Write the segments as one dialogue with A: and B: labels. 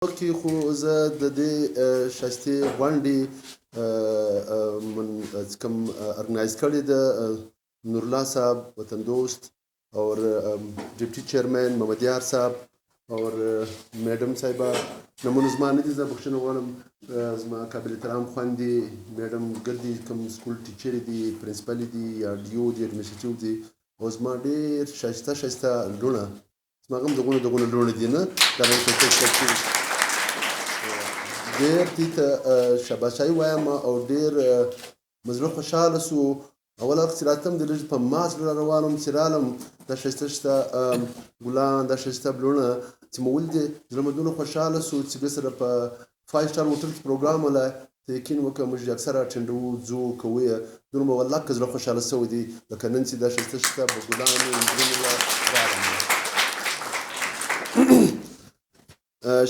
A: کې خو زه د دې ښایستې غونډې کوم ارګنایز کړې ده نورالله صاحب وطن دوست اور ډپټي چیرمین محمد یار صاحب اور میډم صاحبه نمونه زما نه دي، زه بخښنه غواړم. زما قابل احترام خویندې میډم ګردي کوم سکول ټیچرې دي، پرنسپلې دي یا ډیو دي ایډمنسټریټیو دي، او زما ډېر ښایسته ښایسته لوڼه، زما هم دغونه لوڼه دي نه ډېر دې ته شاباشي وایم او ډېر مې زړه خوشحاله سو. اول وخت چې راتلم د لږ په ما زړه روان وم چې رالم دا ښایسته ښایسته ګلان، دا ښایسته لوڼه چې مې ولیدې زړه مې دومره خوشحاله سو چې بیا سره په 5 سټار هوټل کې پروګرام وله ته یقین وکړه موږ اکثره اټینډوو ځو کوو یې دومره مې والله که زړه خوشحاله سوی دی لکه نن چې دا ښایسته ښایسته په ګلانو نجونو رالم.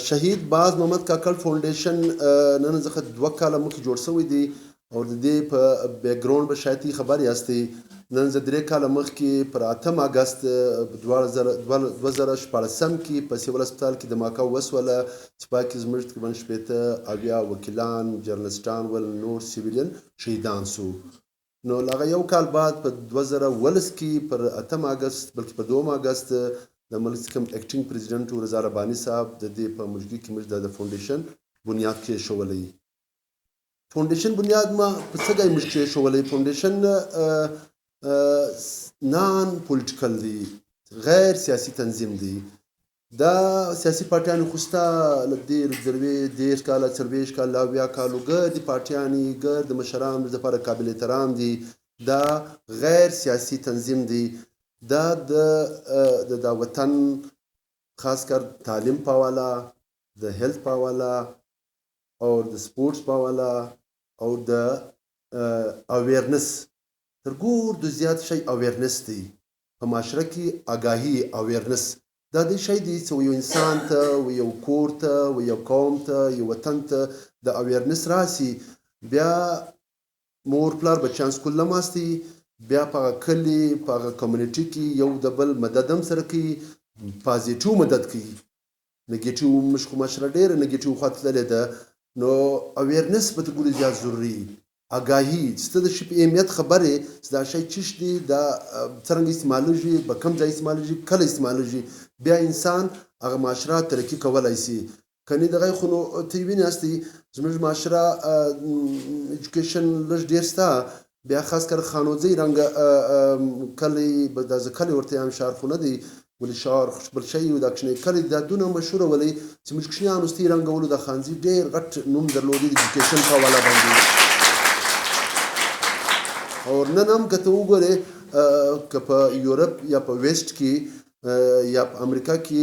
A: شهید باز محمد کاکړ فاونډیشن نن څخه 2 کاله مخکې جوړ شوی دی او د دې په بیک ګراوند به شاید خبر یاستئ. نن زه 3 کاله مخکې پر 8 اګست 2014 کې په سیول هسپتال کې دماکه وسوله چې پای کې زموږ تقریبا 80 وکیلان، جرنالستان ول نور سیویلین شهیدان سو. نو هغه یو کال بعد په 2019 کې پر 8 اګست بلکې په 2 اګست د ملک کوم اکټینګ پریزیډنټ رضا رباني صاحب د دې په موجودګي کې موږ د فاونډیشن بنیاد کېښولی. فاونډیشن بنیاد ما په څه ځای موږ کېښولی؟ فاونډیشن نان پولیټیکل دی، غیر سیاسي تنظیم دی. دا سیاسي پارټیانې خو شته له دېرش کاله 40 کاله 70 کالو ګردې پارټیانې ګرد مشران لپاره قابل احترام دي. دا غیر سیاسي تنظیم دی. دا د وطن خاص کر تعلیم په حواله، د هیلث په حواله او د سپورټس په حواله او د اویرنس تر ګوردو زیات شی اویرنس دی. په معاشره کې آګاهي اویرنس دا د شی دی چې یو انسان ته و یو کور ته و یو قوم ته یو وطن ته د اویرنس راسي، بیا مور پلار بچیان سکول لماستي، بیا په هغه کلي په هغه کمیونټي کې یو د بل مدد هم سره کوي، پازیټیو مدد کوي. نګیټیو موږ خو معاشره ډېره نګیټیو خوا تللې ده. نو اویرنس به تر ګوره زیات ضروري، آګاهي چې ته د شي په اهمیت خبرې چې دا شی چیش دی، دا څرنګه استعمالېږي، په کوم ځای استعمالېږي، کله استعمالېږي، بیا انسان هغه معاشره ترقي کولی شي. کنې دغه خو نو ته یې ویناستئ زموږ معاشره ایجوکیشن لږ ډېر شته، بیا خاص کر خانوزی رنګ کلی به دا کلی ورته یم شهر خو نه دی ولې شهر بل شی دا کښنی کلی دا دونه مشهوره ولې چې موږ کښنیانو ستې رنګولو د خانزي ډېر غټ نوم درلودي د ایجوکیشن په حواله باندې. او نن هم که ته وګورې که په یورپ یا په ویسټ کې یا په امریکا کې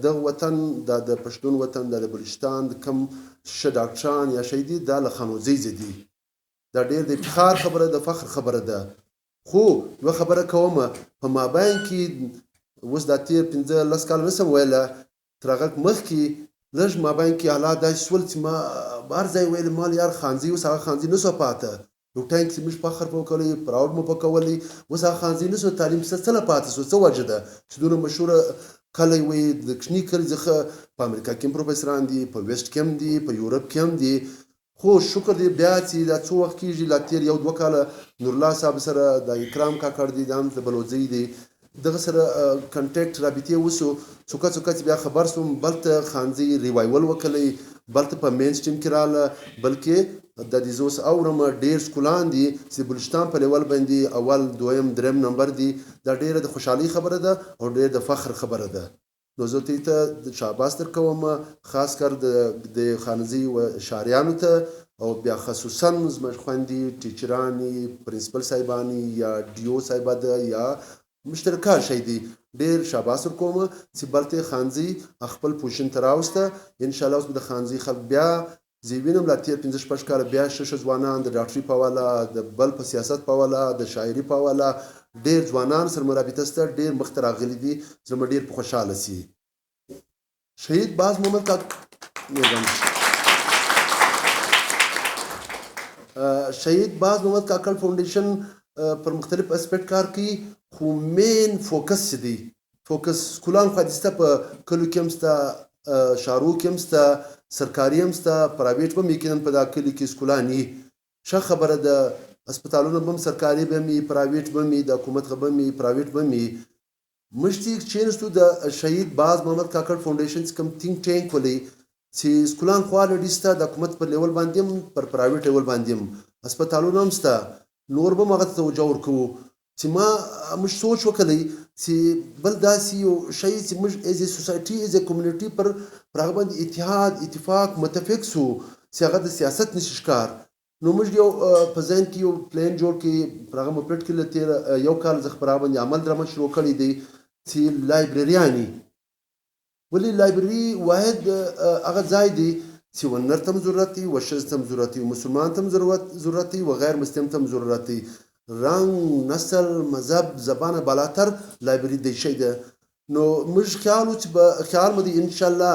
A: دغه وطن دا د پښتون وطن دا د بلوچستان د کم ښه ډاکټران یا شی دي دا له خانوزۍ ځي. دا ډېر د افتخار خبره د فخر خبره ده. خو یوه خبره کوم په مابین کې اوس دا تېر 15 کاله نشم ویله تر هغه مخکې لږ مابین کې حالات داسې شول چې ما به هر ځای ویل مال یار خانزي اوس هغه خانزي نه شوه پاته. یو ټایم کې موږ فخر په کولی پراوډ مو په کولی، اوس هغه خانزي نه شوه. تعلیم څه له پاته شو، څه وجه ده چې دونه مشهوره کلی وي د کښني کلي څخه په امریکا کې هم پروفیسران دي، په ویسټ کې هم دي، په یورپ کې هم دي. خو شکر دی بیا چې دا څو وخت کېږي لا تېر 1-2 کاله نورالله صاحب سره د اکرام کاکړ دی دا هم د بلوځۍ دی دغه سره کنټیکټ رابطې وسو، څوکه چې بیا خبر سوم بلته خانزي ریوایول وکړی، بلته په مین سټریم کې راله، بلکې د دې زه اوس اورم ډېر سکولان دي چې بلوچستان په لیول باندې اول دویم دریم نمبر دي. دا ډېره د خوشحالۍ خبره ده او ډېر د فخر خبره ده. نو زه ته شاباس درکوم خاص کر د خانزي و شاریانو ته او بیا خصوصا زموږ خویندې ټیچرانې پرنسپل صاحبانې یا ډیو صاحبه ده یا مشترکه شی دي ډېر شاباس ورکوم چې بلته خانزي خپل پوشن ته راوسته. انشاءالله اوس به د خانزي خلک بیا زه وینم لا تېر 15 کاله بیا ښه ځوانان د ډاکټري په حواله د بل په سیاست په حواله د شاعري په حواله ډېر ځوانان سره مرابطه شته، ډېر مخته راغلي دي، زه مې ډېر په خوشحاله سي. شهید باز محمد کاکړ فاونډیشن پر مختلف اسپیکټ کار کوي، خو مین فوکس دی فوکس سکولان خو دسته په کلو کې هم شته، شارو کې هم شته، سرکاري هم شته، پرایویټ به هم یقینا په دا کلي کې سکولان وي. ښه خبره ده، هسپتالونه به هم سرکاري به هم وي، پرایویټ به هم وي، د حکومت به هم وي، پرایویټ به هم وي. موږ چې کښېنستو د شهید باز محمد کاکړ فاونډیشن چې کوم تینک ټینک ولې چې سکولان خو الرډي شته، د حکومت پر لیول باندې هم پر پرایویټ لیول باندې هم هسپتالونه هم شته، نور به هم هغه ته توجه ورکوو. چې موږ سوچ وکړی چې بل داسې یو شی چې موږ ایز ا سوسایټي ایز ا کمیونټي پر هغه باندې اتحاد اتفاق متفق سو چې هغه د سیاست نشي ښکار. نو موږ یو په ذهن کې یو پلان جوړ کړي، پر هغه مو پلټ کړي. له تېره یو کال څخه پر هغه باندې عمل درمه شروع کړی دی چې لایبرریانې. ولې لایبرري واحد هغه ځای دی چې و نر ته هم ضرورت دی، و ښځې ته هم ضرورت دی، و مسلمان ته هم ضرورت دی، و غیر مسلم ته هم ضرورت دی. رنګ، نسل، مذهب، زبانه بالاتر لایبرري دی شی ده. نو موږ خیال مو دی انشاءالله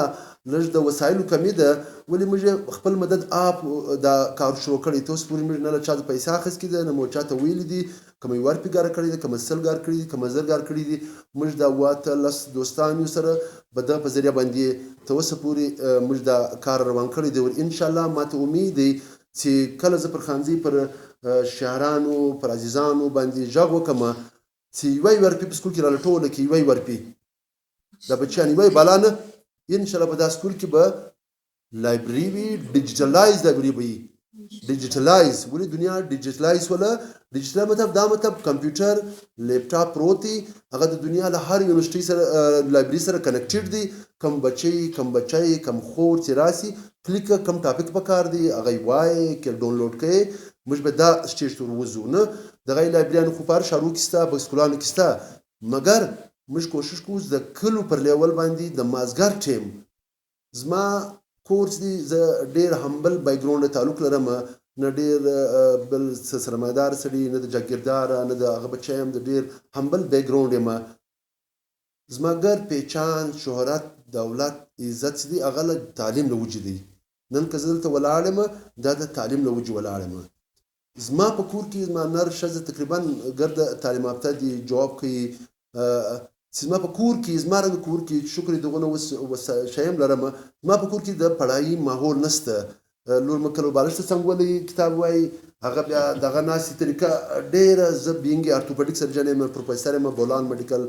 A: لږ د وسایلو کمی ده، ولې موږ خپل مدد آپ دا کار شروع کړی. ته اوس پورې موږ نه له چا د پیسې اخیستې ده، نه مو چا ته ویلي دي، که مې 1 روپۍ ګاره کړې ده، که مې 100 ګاره کړي دي، که مې 1000 ګاره کړي دي. موږ دا 18 دوستان یو سره په دغه په ذریعه باندې تر اوسه پورې موږ دا کار روان کړی دی. انشاءالله ماته امید دی چې کله زه پر خانزي پر شهرانو پر عزیزانو باندې غږ وکړم چې 1 روپۍ په سکول کې رالټوله کړي، 1 روپۍ دا بچیان 1 بالا نه، انشاءالله په دا سکول کې به لایبرري وي، ډیجیټلایز لایبرري به وي. ډیجیټلایز ولې دنیا ډیجیټلایز ولا ډیجیټل مطلب دا مطلب کمپیوټر لیپټاپ پروت دی، هغه د دنیا له هر یونیورسيټي سره لایبرري سره کنیکټډ دی. کم بچی کم خور چې راسي کلیک کم ټاپک پکار دی هغه وای کې ډاونلوډ کړي. موږ به دا سټیج ته وروځو نه. دغه لایبرریانو خو په هر ښارو کې شته، په سکولانو کې شته، مګر موږ کوشش کوو د کلو پر لیول باندې د مازګر ټیم. زما کورس دی، زه ډېر همبل بیکګراونډ تعلق لرم، نه ډېر بل سرمایدار سړي، نه د جاګیرداره، نه د هغه بچی یم، د ډېر همبل بیکګراونډ یم. زما ګر پیچان شهرت دولت عزت چې دی هغه له تعلیم له وجې دی. نن که زه دلته ولاړ یم دا د تعلیم له وجې ولاړ یم. زما په کور کې زما نر ښځه تقریبا ګرد تعلیم یافته دي، جواب کوي. چې زما په کور کې زما رنګ کور کې شکر دغونه شیم لرم، زما په کور کې د پړایي ماحول نشته. لور مې کله بالښت ته څنګه ولي کتاب وایي، هغه بیا دغه ناستې طریقه ډېره. زه بینګ ارتوپیډیک سرجن یم، پروفیسر یم بولان میډیکل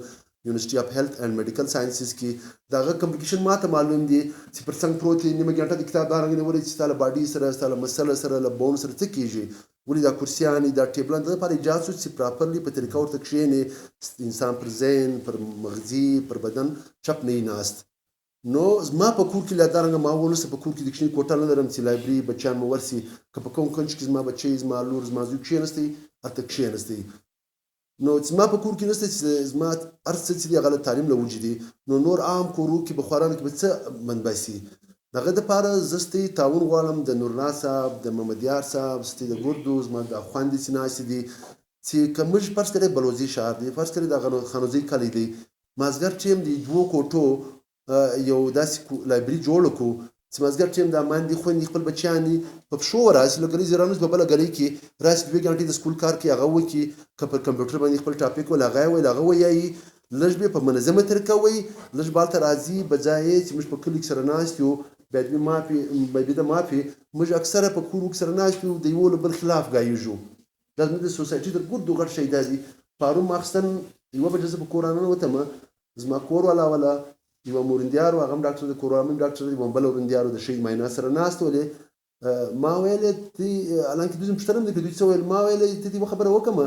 A: یونیورسيټي اف هیلث اینڈ میډیکل ساینسز کې. دغه کمپلیکیشن ماته معلوم دي چې پر څنګه پروت دی، نیمه ګنټه د کتاب دارنګ نیولې چې ستا له باډي سره، ستا له مسل سره، له بون سره څه کېږي. ولې دا کرسیانې دا ټیبلان د لپاره ایجاد شو چې پراپرلی په طریقه ورته کښېنې، انسان پر ذهن پر مغزي پر بدن چپ نه وي ناست. نو زما په کور کې لا دارنګه ماحول نشته. په کور کې د کښېنې کوټه نه لرم چې لایبرري بچیان مو ورسي. که په کوم کونج کې زما بچی، زما لور، زما زوی کښېنستی هلته کښېنستی. نو زما په کور کې نشته چې زما هر څه چې دي هغه له تعلیم له وجې دي. نو نور عام کورو کې به خوارانو کې به څه منبع سي. دغه دپاره زه ستاسې تعاون غواړم، د نورناز صاحب، د محمد یار صاحب، ستاسې د ګردو زما د خویندې چې ناستې دي، چې که موږ فرض کړئ بلوزي ښار دی، فرض کړئ د خانوزۍ کلی دی، مازدیګر ټیم د 2 کوټو یو داسې لایبرري جوړه کړو چې مازدیګر ټیم د میندې خویندې خپل بچیان په پښو راسي، له ګلۍ زرانوس په بله ګلۍ کې راسي، 2 ګنټې د سکول کار کې هغه وکړي. که پر کمپیوټر باندې خپل ټاپک ول هغه ویل هغه وایي، لږ به په منظمه طریقه وایي، لږ به هلته راځي. بجای چې موږ په کلي کې سره ناست یو باید مافي موږ اکثره په کورو کې سره ناست یو، د یو له بل خلاف ګایږو. دا زموږ د سوسایټي د ګردو غټ شی دا دي. پرون ماخستن 1 بجې زه په کور راننوتم، زما کور والا یوه مورندیار و، هغه هم ډاکټر دی، کورواله هم ډاکټر دی، بله ورندیار د شهید معاینه سره ناست ولې. ما ویلې تی حالانکې دوی زموږ پوښتنه هم نه کوي، دوی څه ویل. ما ویلې ته دې یوه خبره وکړم،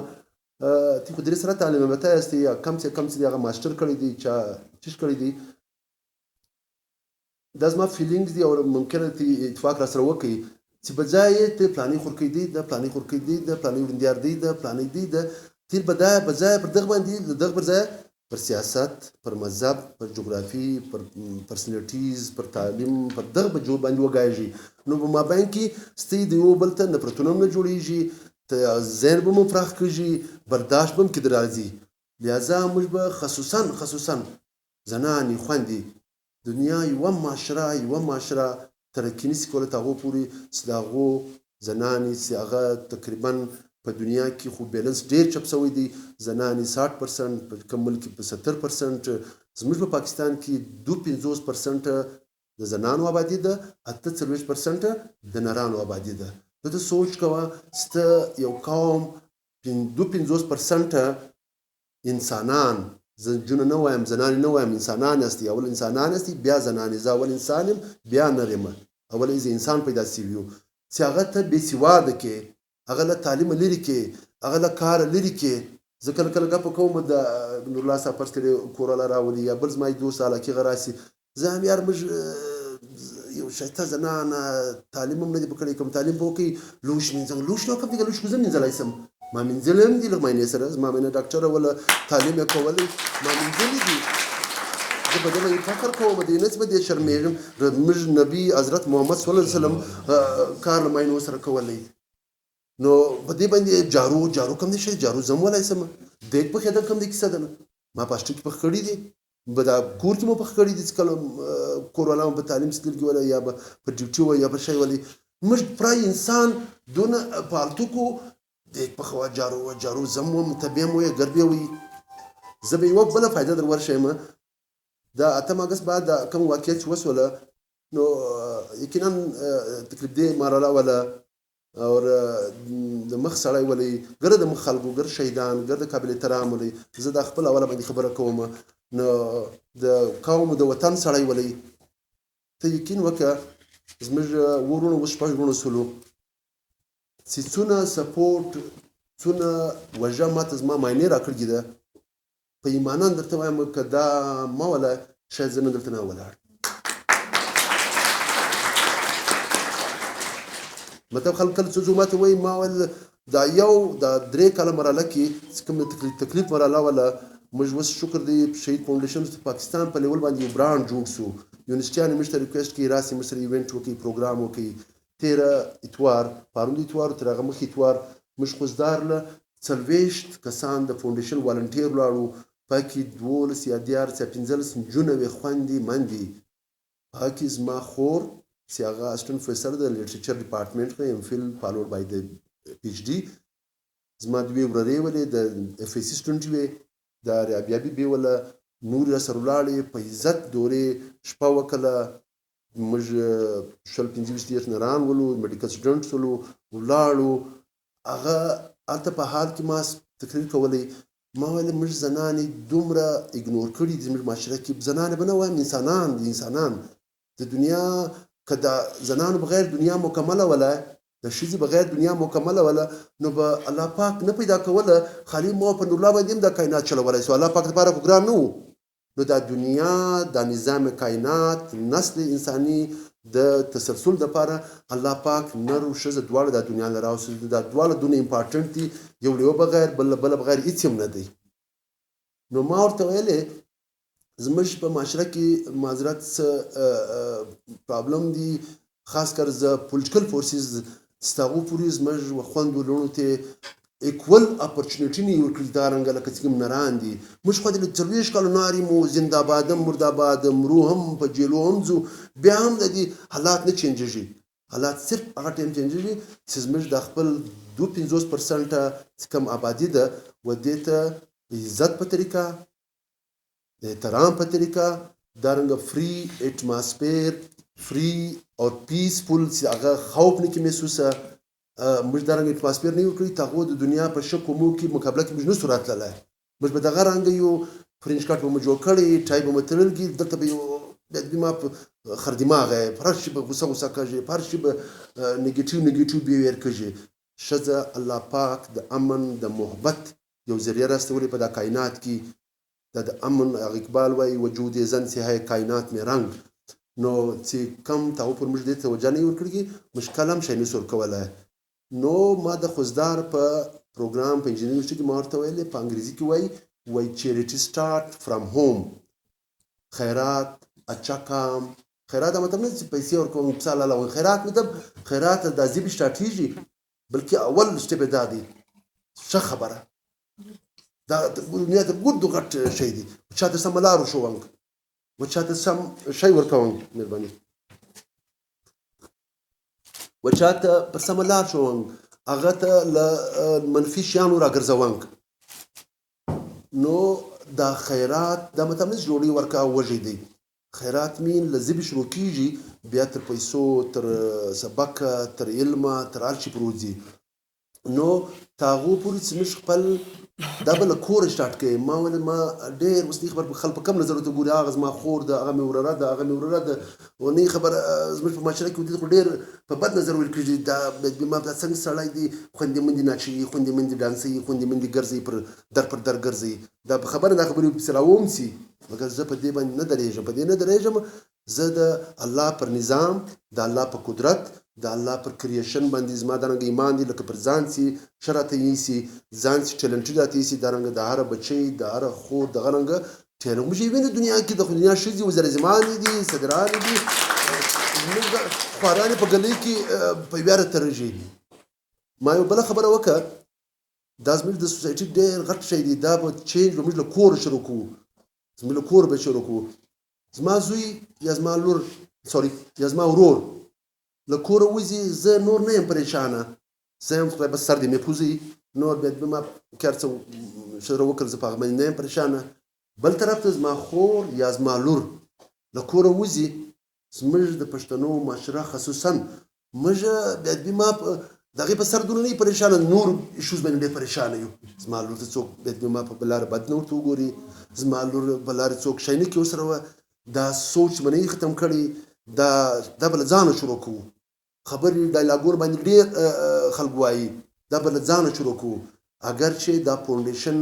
A: تی خو درې سره تعلیم یافته یاستې، یا کم چې کم چې دی هغه ماسټر کړی دی، چا چیش کړی دی. دا زما فیلینګز دي او ممکنه تی اتفاق را سره وکړي چې بجای ته پلانې خورکۍ دی، د پلانې خورکۍ دی، د پلانې ورندیار دی، د پلانې دی، د تیر بجای پر دغه باندې دغه پر ځای پر سیاست، پر مذهب، پر جغرافي، پر پرسنالټیز، پر تعلیم، پر دغه بجو باندې وګایږي. نو په مابین کې ستې د یو بل ته نفرتونه هم نه جوړېږي، ذهن به مو پراخ کېږي، برداشت به هم کې راځي. لہذا موږ به خصوصا زنانې خویندې دنیا یوه معاشره ترقي نشي کولی تر هغو پورې چې د هغو زنانې چې هغه تقریبا په دنیا کې خو بیلنس ډېر چپ شوی دی. زنانې 60%، په کوم ملک کې په 70%، زموږ په پاکستان کې 52% د زنانو آبادي ده، 48% د نرانو آبادي ده. ته سوچ کوه سته یو قوم 52% انسانان، جنونه نه وایم زنانې نه وایم، انسانان هستي. اول انسانان هستي بیا زنانې. زه اول انسان یم بیا نر یم. اول زه انسان پیدا سوی یو چې هغه ته بېسواده کې، هغه له تعلیمه لرې کې، هغه له کاره لرې کې. زه کله کله ګپه کوم د نورالله صاحب فرض کړې کوراله راولي یا بل زما دوست علاقې راسي، زه هم یار موږ یو ښایسته زنانه تعلیم هم نه دي کړی، کوم تعلیم به وکړي لوښ مینځم. لوښ نو کوم دی لوښ خو زه مینځلی شم، ما مینځلی هم دي له مینې سره، زما مینه ډاکټره وله تعلیم یې کولی ما مینځلي دي. زه په دې باندې فخر کوم، دې نه چې په دې شرمېږم. موږ نبي حضرت محمد صلی الله علیه وسلم کار له مینو سره کولی. نو په دې باندې جارو کوم دی شي، جارو زه هم ولی شم. دیګ پخېدل کوم دی کیسه ده نه، ما پاسټه کې پخ کړي دي، په دا کور کې مو پخ کړي دي چې کله کور والا په تعلیم سترګې ولی یا په ډیوټي وی یا په شی ولی. موږ پرای انسان دونه پالتو کو دیګ پخوا جارو زم وم ته بیا مو یې ګربې وي. زه به یوه بله فایده در ورشیم. د 8 اګست بعد د کوم واقعیت چې وسوله نو یقینا تقریب دې مرحله ولا اور د مخ سړی ولې ګره د مخ خلکو ګر شهیدان ګر د قابل احترام ولې زه د خپل اوله باندې خبره کوم. نو د قوم د وطن سړی ولې ته یقین وکړه زموږ ورونو اوس شپږ ورونو سلو چې څونه سپورټ څونه وژه ماته زما معنی راکړې ده. په ایمانان درته وایم که دا ما وله شاید زه نه دلته نه ولاړ. مطلب خلک کله څه ماته وایي ما ول دا یو دا 3 کاله مرحله کې کوم تکلیف مرحله ولا موږ اوس شکر دی شهید فاونډیشن د پاکستان په لیول باندې یو برانډ جوړ شو. یونیورسټیانې موږ ته ریکویسټ کوي راسي موږ سره ایونټ وکړي، پروګرام وکړي. 13 اتوار پرون د اتوار تر هغه مخکې اتوار موږ خوځدار له 40 کسان د فاونډیشن والنټیر ولاړو. پکې 12 یا 15 نجونې وې، خویندې مندې. پکې زما خور چې هغه اسسټنټ پروفیسر د لټریچر ډپارټمنټ کې ایم فل فالوډ بای د پی ایچ ډي. زما دوې ورورې ولې د اف ای سی سټوډنټ وې، د رابعه بیبي وله نور راسره ولاړې په عزت دورې شپه وکړله. موږ 25 نران ولو، میډیکل سټوډنټس ولو، ولاړو. هغه هلته په حال کې ما تقریر کولی. ما ویل موږ زنانې دومره اګنور کړي دي زموږ معاشره کې. زنانې به نه وایم، انسانان دي، انسانان د دنیا که د زنانو بغیر دنیا مکمله وله، د ښځې بغیر دنیا مکمله وله، نو به الله پاک نه پیدا کوله. خالي ما په نورالله باندې هم دا کائنات چلولی شو. الله پاک لپاره خو ګران نه و. نو دا دنیا دا نظام کائنات نسل انساني د تسلسل دپاره الله پاک نر او ښځه دواړه دا دنیا له راوستل. دا دواړه دونه امپارټنټ دي، یو له یو بغیر بل بغیر هېڅ هم نه دی. نو ما ورته ویلې زموږ په معاشره کې معذرت څه پرابلم دي، خاص کر زه پولیټیکل فورسز چې هغو پورې زموږ خویندو لوڼو ته ایکول اپورچونیټي نه ورکړي. دا رنګه لکه چې کوم نران دي موږ خو د 40 کالو نار یمو، زنده‌باد هم مرده‌باد، مرو هم په جیلو هم ځو، بیا هم د دې حالات نه چینجېږي. حالات صرف هغه ټایم چینجېږي چې زموږ د خپل 52% چې کوم آبادي ده و دې ته د عزت په طریقه، د احترام په طریقه، دارنګه فری اټماسفیر، فری او پیسفول چې هغه خوف نه کې محسوسه. موږ دارنګه اټماسفیر نه ورکړي ته هغو د دنیا په شک مو کې مقابله کې موږ نسو راتللی. موږ به دغه رنګه یو فرینچ کټ به مو جوړ کړی، ټای به مو تړلګي، دلته به یو ما خر دماغه په هر شي به غوسه کوي، په هر شي به نیګیټیو بیهیویر کوي. ښځه الله پاک د امن د محبت یو ذریعه راستولې په دا کائنات کې. دا د امن اقبال وایي وجود زن سیهای کائنات میں رنگ. نو چې کم تاو پر موږ دې توجه نه ورکړي مشکل هم شی نسو ورکولی. نو ما د خوزدار په پروګرام په انجینرینګ یونیورسټي کې ما ورته ویلې په انګریزي کې وایي چیریټي سټارټ فرام هوم. خیرات اچھا کام، خیرات دا مطلب نه چې پیسې ورکوم مثال الله، خیرات مطلب خیرات دا ځي سټارټیږي، بلکې اول سټپ دا دی ښه خبره. دا دنیا ته ګردو غټ شی دی. چاته سمه لار وښوونګ، و چاته سم شی ورکوونګ، مهرباني و چاته په سمه لار ښوونګ، هغه ته له منفي شیانو راګرځوونګ. نو دا خیرات دا مطلب نه چې ډوډۍ ورکه او وږی دی. خیرات مین له ژبې شروع کېږي بیا تر پیسو تر سبقه تر علمه تر هر شي پورې ځي نو تر هغو پورې چې موږ خپل دا به له کوره سټارټ کوي ما ویل ما ډېر اوس نه خبر خلک په کم نظر ورته ګوري هغه زما خور ده هغه مې وراره ده هغه مې وراره ده او نه خبر زموږ په معاشره کې ودې خو ډېر په بد نظر ویل کېږي دا ما دا څنګه سړی دی خوندې مندې ناچوي خوندې مندې ډانسوي خوندې مندې ګرځي پر در ګرځي دا په خبره دا خبرې پسې راوم سي مګر زه په دې باندې نه درېږم په دې نه درېږم زه د الله پر نظام د الله په قدرت د الله پر کریشن باندې زما دغه ایمان دی لکه پر ځان سي شرط یې سي ځان سي ټیلنټډ راته سي دغه د هر بچي د هر خور دغه رنګ ټیلنټ مې ویني دنیا کې د دنیا شذي وزر زمان دي صدران دي خوارانه په ګلې کې په ویاره ترجی ما یو بل خبره وکړه دا زموږ د سوسایټي ډېر غټ شي دی دا به چینج موږ له کور شروع کوو زموږ له کور به شروع کوو زما زوی یا زما لور سوري یا زما ورور له کوره وځي زه نور نه یم پریشانه زه یم خدای بس سر دې مې پوزي نور باید به ما کار څه شروع وکړم زه په هغه باندې نه یم پریشانه بل طرف ته زما خور یا زما لور له کوره وځي زموږ د پښتنو معاشره خصوصا موږ باید به ما د هغې په سر دونه نه پریشانه نور ایشوز باندې ډېر پریشانه یو زما لور ته څوک باید به ما په لاره بد نه ورته وګوري زما لور په لاره څوک شی نه کړي ورسره دا سوچ به نه ختم کړي دا به له ځانه شروع کوو خبرې ډایلاګور باندې ډېر خلک وایي دا به له ځانه شروع کوو اگر چې دا فاونډیشن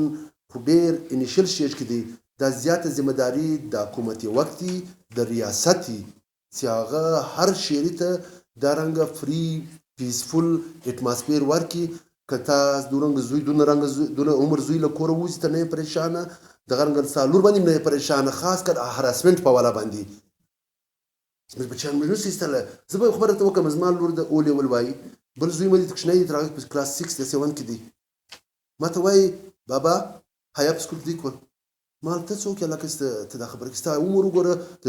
A: په ډېر انیشل سټیج کې دی دا زیاته ذمهداري د حکومتي وخت د ریاست چې هغه هر شهري ته دا رنګه فری پیسفول اټماسفیر ورکړي که تا دونه زوی دونه عمر زوی له کوره وځي ته نه یې پریشانه دغه رنګه ستا لور باندې نه یې پریشانه خاص کر هراسمنټ په والا باندې زموږ بچیان مې نشي ایستلی زه به خبره ته وکړم زما لور د او لیول وایي بل زوی مې دی کوچنی دی تر هغه په کلاس 6 یا 7 کې دی ما ته وایي بابا حیا په سکول کې دی کول ما ته څوک یې لکه ته دا خبره کې ستا عمر وګوره د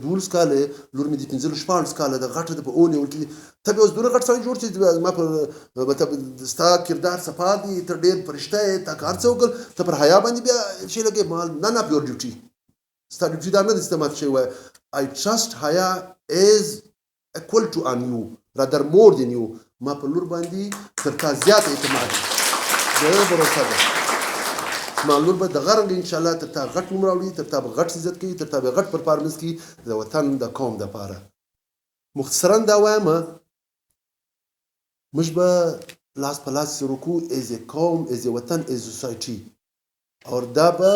A: 12 کاله لور مې دی 15 کاله د غټه د په او لیول کې ته به اوس دونه غټ سړی جوړ چې ما په ستا کردار صفا دی ته ډېر فرشته یې تا کار څه وکړ ته پر حیا باندې بیا شی لګې ما نه پیور ډیوټي ستا ډیوټي دا نه دی چې ما ته شی وایي I trust Haya is equal to on you rather more than you ما په لور باندې تر تا زیات اعتماد زه بروسه ده ما لور به د غرنګ ان شاء الله تر تا غټ نوم راوړي تر تا به غټ عزت کوي تر تا به غټ پرفارمنس کوي د وطن د قوم دپاره مختصرا دا وایم موږ به لاس په لاس شروع کوو از قوم از وطن از سوسایټي او دا به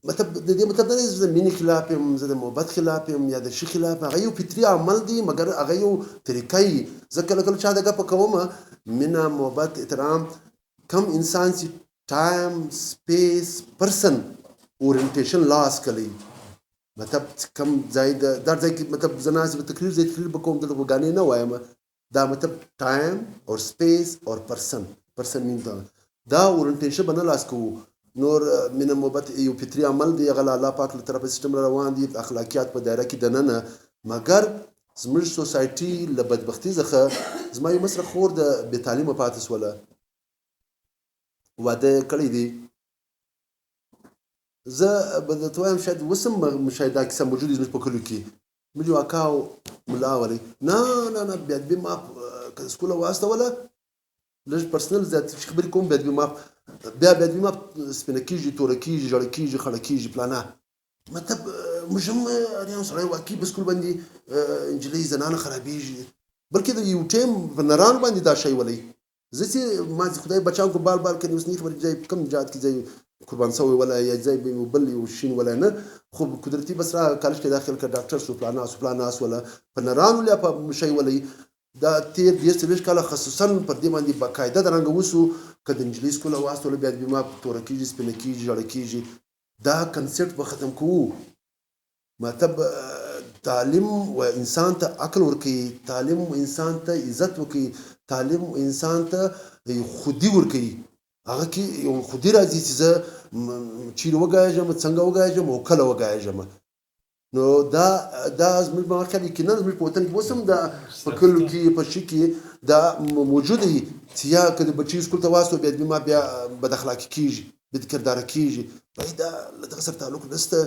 A: مطلب د دې مطلب نه دی زه د مینې خلاف یم زه د محبت خلاف یم یا د شي خلاف هغه یو فطري عمل دی مګر هغه یو طریقه یي زه کله کله چا د ګپه کوم مینه محبت احترام کم انسان چې ټایم سپیس پرسن اورینټیشن لاس کوي مطلب کم ځای دا ځای کې مطلب زه ناست به تقریر به کوم دلته غانې نه وایم دا مطلب ټایم اور سپیس اور پرسن مین دا اورینټیشن به نه لاس کوو نور مینه محبت یو فطري عمل دی هغه الله پاک له طرفه سیستم روان دي اخلاقیات په دایره کې دننه مګر زموږ سوسایټي له بدبختي څخه زما یو مصر خور د بې تعلیمه پاتې سوله واده کړی دی زه به درته وایم شاید اوس هم شاید دا کیسه موجود زموږ په کلیو کې ملي اکا او ملا ولی نه بیا دې ما که سکوله واستوله لږ پرسنل زیات خبرې کوم بیا دې ما سپینه کېږي توره کېږي ژړه کېږي خړه کېږي پلانه مطلب موږ هم یو سړی واقعي په سکول باندې نجلۍ زنانه خرابېږي بلکې د یو ټایم په نرانو باندې دا شی ولی زه چې ما خدای بچاو کو بال کوي اوس نه خبرې ځای کوم جهاد کې ځای قربان سوی ولا یا ځای به بل یو شین ولا نه خو قدرتي بس را کالج کې داخل کړ ډاکټر سو پلاناس ولا په نرانو لا په شی ولی دا تیر 20 کاله خصوصا پر دې باندې باقاعده درنګ وسو که د انجلۍ سکول واستول بیا د ما توره کېږي سپینه کېږي ژړه کېږي دا کنسپټ به ختم کوو مطلب تعلیم و انسان ته عقل ورکوي تعلیم انسان ته عزت ورکوي تعلیم انسان ته خودي ورکوي هغه کې یو خودي راځي چې زه چیرې وګایږم څنګه وګایږم او کله وګایږم نو دا زموږ په واقع کې نه زموږ په وطن کې اوس هم دا په کلیو کې په شي کې دا موجود وي چې یا که د بچي سکول ته واستو بیا ما بیا بد اخلاقي کېږي بد کرداره کېږي دا له دغه سره تعلق نشته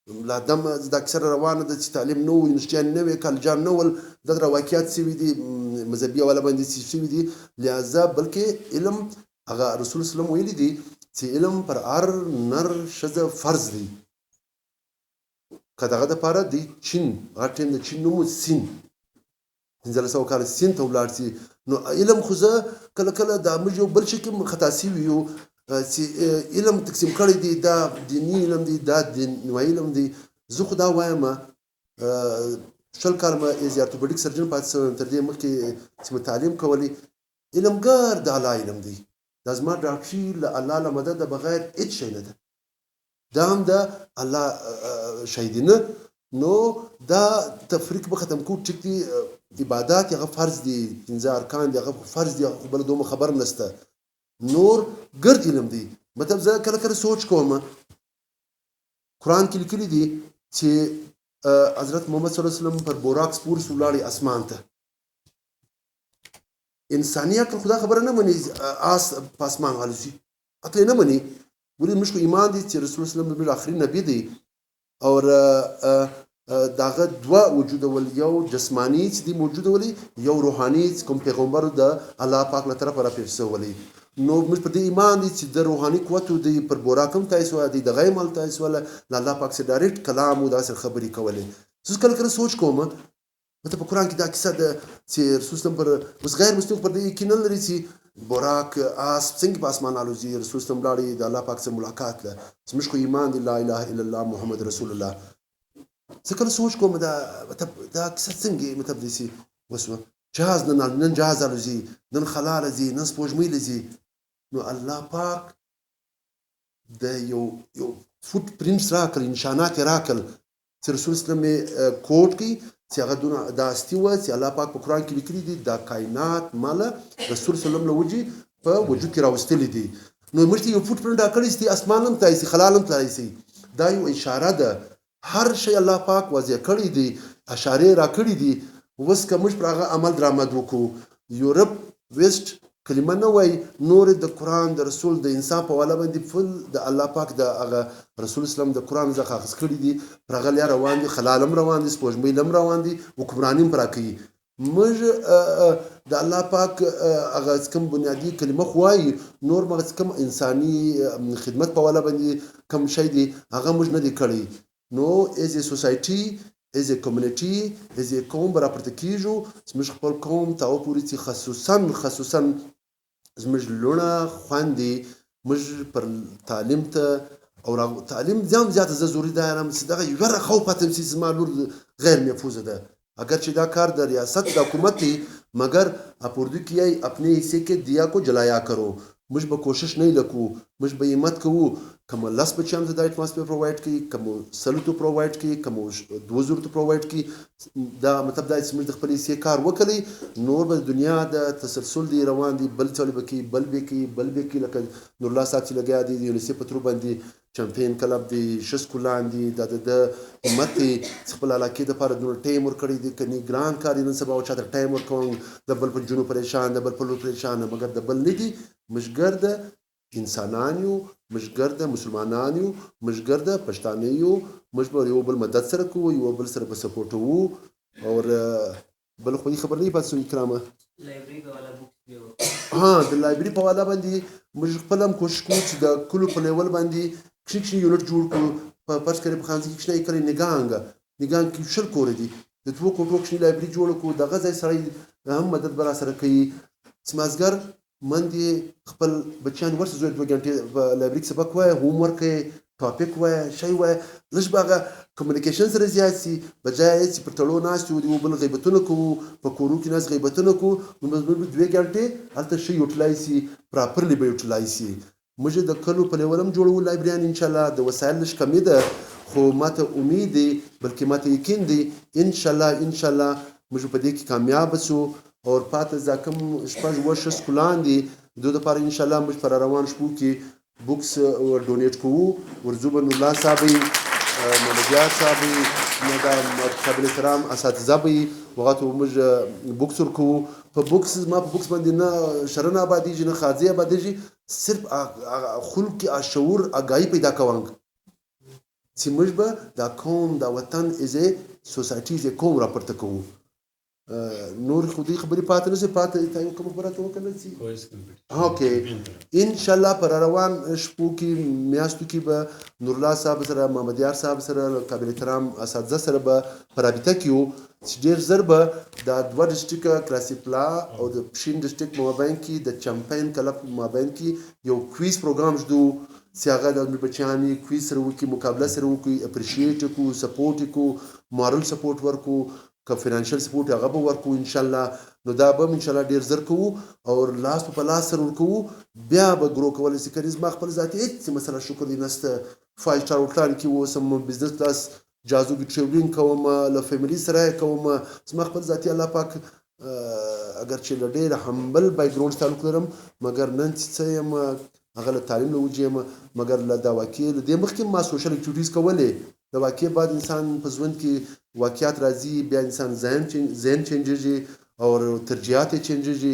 A: لا دم دا اکثر روانه ده چې تعلیم نه و یونیورسټیان نه وې کالجان نه ول دا واقعیت شوي دي مذهبي والا باندې شوي دي لہذا بلکې علم هغه رسول اسلام ویلي دي چې علم پر هر نر ښځه فرض دی که دغه دپاره دی چین هغه ټایم د چین نوم سین 1500 کاله سین ته ولاړ شي نو علم خو زه کله کله دا موږ یو بل شي کې خطا شوي یو چې علم تقسیم کړی دی دا دیني علم دی دا دینوي علم دی زه خو دا وایم شل کاله مې ایز ارتوپیډیک سرجن پاتې شوم تر دې مخکې چې مې تعلیم کولی علمګار د الله علم دی دا زما ډاکټري له الله له مدده بغیر هېڅ شی نه ده دا هم د الله شی دی نه نو دا تفریق به ختم کړو ټیک دی عبادات هغه فرض دي 15 ارکان دي هغه فرض دي بل دومره خبر نشته نور ګرد علم دی مطلب زه کله کله سوچ کوم قرآن کې لیکلي دي چې حضرت محمد صلی الله علیه وسلم پر بوراک سپور ولاړی اسمان ته انساني عقل خدا خبره نه مني آس په اسمان الوزي عقل نه مني ولې موږ ایمان دي چې رسول الله صلی الله علیه وسلم آخري نبی دی او داغه دوه وجود ول یو جسمانی چې دی موجود ولي یو روحاني کوم پیغمبر د الله پاک له طرفه را پیښ شوی نو موږ په دې ایمان دي چې د روحاني قوت دی پر بوراکم تاسو دی د غیم ال تاسو ول الله پاک سره ډایرکټ کلام او داسې خبرې کولې څه کله کله سوچ کوم مته په قران کې دا کیسه ده چې رسول الله پر اوس غیر مسلمان پر دې یقین لري چې بوراک اس څنګه په اسمان الوزي رسول الله لاړي د الله پاک سره ملاقات له موږ کو ایمان دی لا اله الا الله محمد رسول الله څه کله سوچ کوم دا کیسه څنګه مطلب دي چې وسو جهاز نن جهاز الوزي نن خلال زي نن سپوږمۍ لزي نو الله پاک د یو فوت پرینټس راکړل نشانات راکړل چې رسول الله کوټ کې چې هغه دونه دا استیوه چې الله پاک په قران کې لیکلي دي دا کائنات مال رسول الله له وجه په وجود کې راوستل دي نو موږ یو فوت پرینټ راکړی چې اسمان هم تایسي خلال هم تایسي دا یو اشاره ده هر شی الله پاک واضح کړی دی اشاره راکړي دي وس که موږ پر هغه عمل درآمد وکړو یورپ ویسټ کلمه نه وای نور د قران د رسول د انسان په والا باندې فل د الله پاک د هغه رسول اسلام د قران ځخه اخذ کړی دي پر هغه لار روان دي خلالم روان دي سپوږمۍ لم روان دي حکمرانیم پر کوي موږ د الله پاک هغه کوم بنیادی کلمه خوای نور مغز کوم انساني خدمت په والا باندې کوم شی دی هغه موږ نه دی کړی نو از ا سوسایټي از ا کمیونټي از ا قوم برابر کیږو زموږ خپل قوم ته او پوری چې خصوصا زموږ لونه خواندي موږ پر تعلیم ته او تعلیم زیات ضروري ده هم چې دغه یو خو پاتم چې زما لور غیر محفوظه ده اگر چې دا کار د ریاست د حکومت دی مگر اپوردو کیای اپنے حصے کے دیا کو جلایا کرو موږ به کوشش نه لکو موږ به همت کوو کوم لاس بچیان ته د اټماسفیر پرووایډ کی کوم سلوتو پرووایډ کی کوم دوزور ته پرووایډ کی دا مطلب دا چې موږ د خپل حصے کار وکړي نور به دنیا د تسلسل دی روان دي بل څه به کی بل به کی لکه نور الله صاحب چې لګیا دي یونیسف پترو باندې چمپیون کلب دی شسکولان دي د همت خپل علاقې د لپاره د ټیم ور کړی دي کني ګران کار نن سبا او چاته ټیم ور کوم د بل په جنو پریشان د بل په لور پریشان مګر د بل نه دي مشګر د انسانانیو مشګر د مسلمانانیو مشګر د پښتانیو مشبر یو بل مدد سره کوو یو بل سره په سپورټ وو او بل خو خبر نه پاتې کرامه لایبرری په والا بوک د لایبرری په والا باندې موږ خپل هم کوشش کوو چې د کلو په لیول باندې کښې یونټ جوړ کړو په پښ کې په خانزي کې کړی نگانګ کې شل کور دي د دوه کوټو کې لایبرری جوړ کړو دغه ځای سره هم مدد برا سره کوي سمازګر من دي خپل بچیان ورسره زوی 2 غنټې په لایبرری سبق وای هوم ورک ټاپک وای شی وای لږ باغه کمیونیکیشن سره زیات سي بجای چې پر تړو ناستو دی بل غیبتونه کوو په کورو کې ناس غیبتونه کوو نو موږ 2 غنټې هلته شی یوټلای سي پراپرلی به یوټلای سي موږ د کلو په لیولم جوړو لایبرریان ان شاء الله د وسایل لږ کمی ده خو ماته امید دی بلکې ماته یقین دی ان شاء الله موږ په دې کې کامیاب شو او پاتې ځکم شپږ وشه سکولان دي دوی لپاره ان شاء الله موږ پر روان شپو کې بوکس ډونیټ کوو ورزو بن الله صاحب مولوی صاحب مدام قابل احترام اساتذه به وغته موږ بوکس ورکوو په بوکس ما په بوکس باندې نه شرن آبادیږي نه خاځي آبادیږي صرف خلق شعور آگاهی پیدا کوونګ چې موږ به دا قوم دا وطن از سوسایټي از قوم راپورته کوو. نور خو دې خبرې پاتې نه شي پاتې تا یو کومه خبره ته وکړل چې اوکې ان شاء الله پر روان شپو کې میاشتو کې به نورالله صاحب سره محمد یار صاحب سره قابل احترام اساتذه سره به په رابطه کې وو چې ډېر ژر به دا دوه ډسټرکه کلاسیپلا او د پښین ډسټرک په مابین کې د چمپین کلب په مابین کې یو کویز پروګرام شدو چې هغه د بچیانې کویز سره وکړي مقابله سره وکړي اپریشیټ کړو سپورټ کړو مارل سپورټ ورکړو که فینانشل سپورټ هغه به ورکړو انشاءالله نو دا به انشاءالله ډېر ژر کوو او لاس په لاس سره ورکوو بیا به ګرو کولی شي که زما خپل ذاتي هېڅ مسله شکر دی نشته 5 سټار هوټلان کې اوسم بزنس کلاس جازو کې ټریولینګ کوم له فیملي سره یې کوم زما خپل ذاتي الله پاک اگر چې له ډېر همبل بیکګراونډ تعلق لرم مګر نن چې څه یم هغه له تعلیم نه وجې یم مګر له دا واقع له دې مخکې ما سوشل اکټیویټیز کولې د واقع بعد انسان په ژوند کې واقعیات راځي بیا انسان ذهن چینجېږي او ترجیحات یې چینجېږي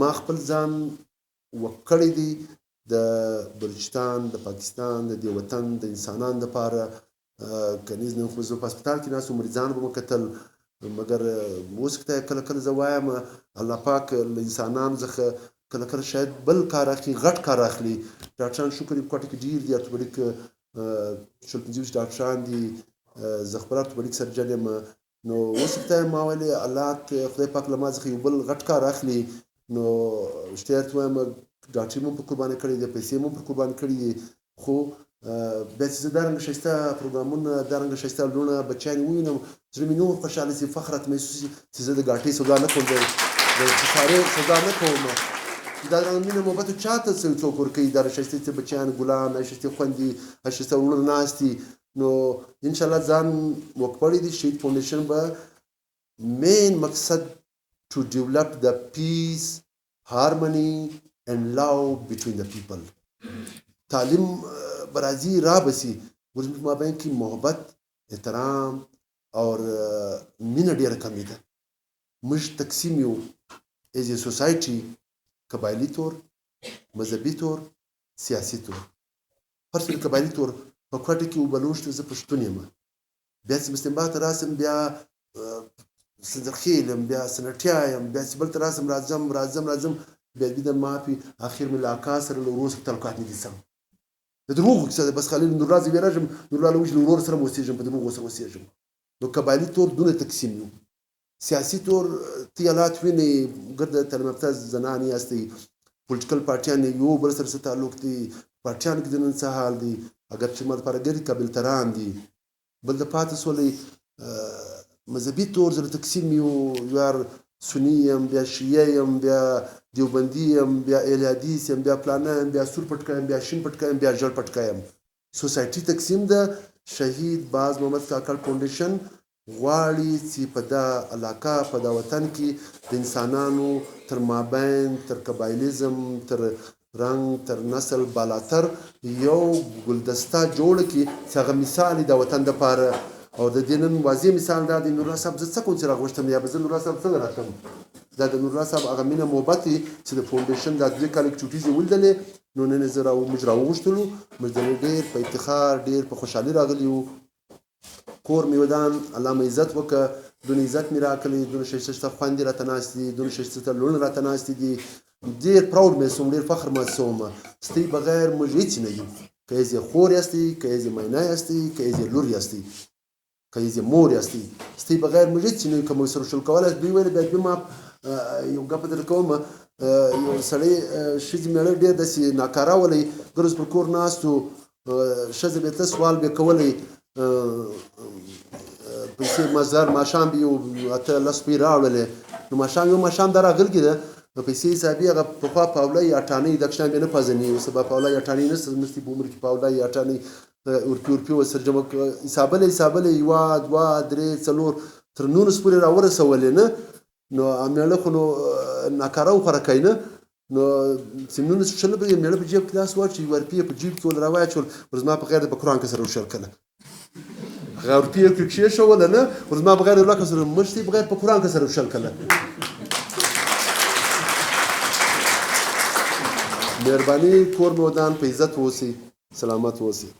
A: ما خپل ځان وکړی دی د بلوچستان د پاکستان د دې وطن د انسانانو دپاره کنیز نن خو زه په هسپتال کې ناست مریضان به مو کتل مګر اوس ته کله کله زه وایم الله پاک له انسانانو څخه کله کله شاید بل کار اخلي غټ کار اخلي ډاکټران شکر یې په کوټه کې ډېر دي ارتوپیډیک شل 25 ډاکټران دي زه خپل ارتوپیډیک سرجن یم نو اوس ته ما ویلې الله خدای پاک له ما څخه یو بل غټ کار اخلي نو رښتیا درته وایم ډاکټري مو په قرباني کړې دي پیسې مو په قرباني کړې دي خو بیا چې زه دارنګه ښایسته پروګرامونه دارنګه ښایسته لوڼه بچیان ووینم زړه مې نور خوشحاله شي فخر راته محسوس شي چې زه د ګاټۍ سودا نه کوم د خسارې سودا نه کوم دا مینه محبت چاته څوک ورکوي دا ښایسته بچیان ګلان ښایسته خویندې ښایسته وروڼه ناست دي نو انشاءالله ځان وکړی دي شهید فاونډیشن به مین مقصد to develop the peace harmony and love between the people تعلیم برازي را بسي ورزمت مابین کې محبت احترام اور مینه ډېره کمې ده موږ تقسیم یو ایز ا سوسایټي قبایلي طور مذهبي طور سیاسي طور فرض قبایلي طور په کوټه کې وبلوشت زه پښتون یم بیا چې مستنبات راسم بیا سندرخیل یم بیا سنټیا یم بیا چې بل راسم راځم بیا د مافي اخر مې لاکا سره له روس تعلقات نه دي سم د دروغ څه بس خلیل نورالله زه بیرجم نورالله وجه ورور سره موسیږم په دروغ سره موسیږم نو قبایلي طور دونه تقسیم یو سیاسي طور تیالات ویني ګرد تعلیم یافته زنان یاستئ پولیټیکل پارټیان یو بل سره څه تعلق دي پارټیان کې د نن څه حال دي اگر چې ما دپاره ګرې قابلتران دي بل د پاتې سولې مذهبي طور زه تقسیم یو یار سني یم بیا شیعه یم بیا دیوبندي یم بیا اهل حدیث یم بیا فلانه یم بیا سور پټکه یم بیا شین پټکه یم بیا ژړ پټکه یم سوسایټي تقسیم ده شهید باز محمد کاکړ فاونډیشن غواړي چې په دا علاقه په دا وطن کې د انسانانو تر مابین تر قبایلیزم تر رنګ تر نسل بالاتر یو ګلدسته جوړه کړي چې هغه مثال د وطن دپاره او د دې نن واضح مثال دا دی نورالله صاحب زه څه کوم چې راغوښتم یا به زه نورالله صاحب څنګه راتلم دا د نورالله صاحب هغه مینه محبت دی چې د فاونډیشن دا 2 کال اکټیویټیز یې ولیدلې نو نن یې زه موږ راوغوښتلو موږ ډېر په افتخار ډېر په خوشحالي راغلي یو کور مې ودان الله مې عزت وکړه دونه عزت مې راکړی دونه ښایسته خویندې راته ناستې دي دونه ښایسته لوڼې راته ناستې دي ډېر پراوډ محسوم ډېر فخر محسوم ستۍ بغیر موږ هېڅ نه یو که یې خور یاستئ که یې مینا یاستئ که یې لور یاستئ که یې مور یاستئ ستۍ بغیر موږ هېڅ نه یو که موږ سره شل کولی دوی ویل بیا دوی ما یو ګپه درته کوم یو سړی ښځې میړه ډېر داسې ناکاره ولی ګرز پر کور ناست و ښځه به تله سوال به کولی پیسې مزدار ماښام به یو 8-10 روپۍ راوړلې نو ماښام یو ماښام دا راغلګې ده نو پیسې حسابي هغه پخوا پاوله یا اټانۍ دکشان بیا نه پېژني اوس به پاوله یا اټانۍ نشته زموږ په عمر کې پاوله یا اټانۍ ورپي ورسره جمع حسابله 1 2 3 4 تر 19 پورې راورسولې نه نو میړه خو نو ناکاره وخوره کوي نه نو چې 19 شل به یې میړه په جیب کې لاس واچوي ورپي په جیب کې ول راواچول ور زما په غیر د قرآن کې سره وشل کله هغه ورپي یې کېښوله نه ور زما په غیر الله کې سره مشتي په غیر په قرآن کې سره وشل کله مهرباني کور مې ودان په عزت اوسئ سلامت اوسئ